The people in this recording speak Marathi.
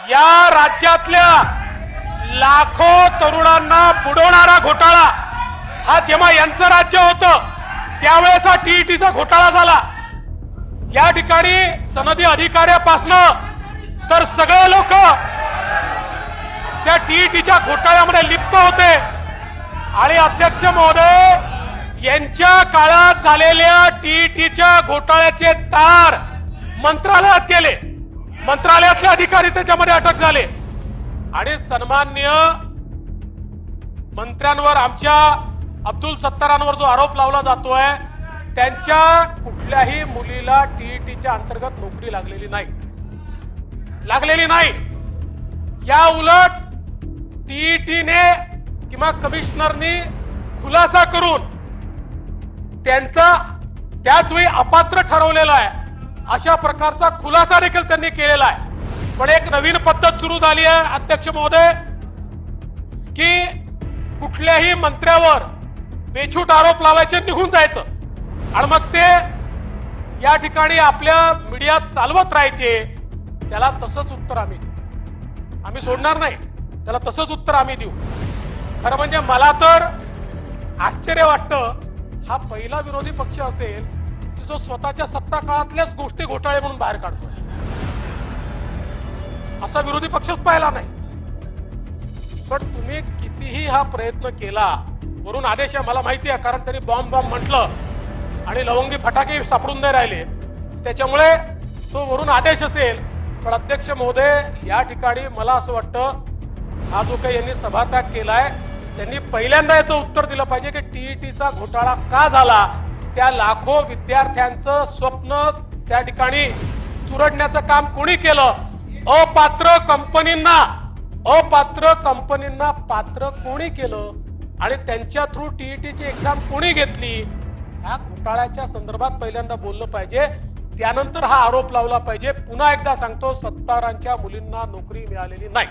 या राज्यातल्या लाखो तरुणांना बुडवणारा घोटाळा हा जेव्हा यांचं राज्य होतं त्यावेळेस हा टीईटीचा घोटाळा झाला। या ठिकाणी सनदी अधिकाऱ्यापासनं तर सगळे लोक त्या टीईटीच्या घोटाळ्यामध्ये लिप्त होते आणि अध्यक्ष महोदय यांच्या काळात झालेल्या टीईटीच्या घोटाळ्याचे तार मंत्रालयात गेले, मंत्रालयातले अधिकारी त्याच्यामध्ये अटक झाले आणि सन्माननीय मंत्र्यांवर आमच्या अब्दुल सत्तारांवर जो आरोप लावला जातोय त्यांच्या कुठल्याही मुलीला टीईटीच्या अंतर्गत नोकरी लागलेली नाही। या उलट टीईटीने किंवा कमिशनरनी खुलासा करून त्यांचा त्याच वेळी अपात्र ठरवलेला आहे अशा प्रकारचा खुलासा देखील त्यांनी केलेला आहे। पण एक नवीन पद्धत सुरू झाली आहे अध्यक्ष महोदय की कुठल्याही मंत्र्यावर बेछूट आरोप लावायचे, निघून जायचं आणि मग ते या ठिकाणी आपल्या मीडियात चालवत राहायचे। त्याला तसंच उत्तर आम्ही देऊ, आम्ही सोडणार नाही, त्याला तसंच उत्तर आम्ही देऊ। खरं म्हणजे मला तर आश्चर्य वाटतं हा पहिला विरोधी पक्ष असेल की जो स्वतःच्या सत्ता काळातल्याच गोष्टी घोटाळे म्हणून बाहेर काढतो। असा विरोधी पक्षच पाहिला नाही। पण तुम्ही कितीही हा प्रयत्न केला, वरून आदेश आहे मला माहिती आहे, कारण त्यांनी बॉम्ब म्हटलं आणि लवंगी फटाके सापडून नाही राहिले, त्याच्यामुळे तो वरून आदेश असेल। पण अध्यक्ष महोदय या ठिकाणी मला असं वाटतं हा जो काही यांनी सभात्याग केलाय त्यांनी पहिल्यांदा याचं उत्तर दिलं पाहिजे की टीईटीचा घोटाळा का झाला, त्या लाखो विद्यार्थ्यांचं स्वप्न त्या ठिकाणी चुरडण्याचं काम कोणी केलं, अपात्र कंपनींना पात्र कोणी केलं आणि त्यांच्या थ्रू टीईटीची एक्झाम कोणी घेतली, ह्या घोटाळ्याच्या संदर्भात पहिल्यांदा बोललं पाहिजे, त्यानंतर हा आरोप लावला पाहिजे। पुन्हा एकदा सांगतो, सत्तारांच्या मुलींना नोकरी मिळालेली नाही।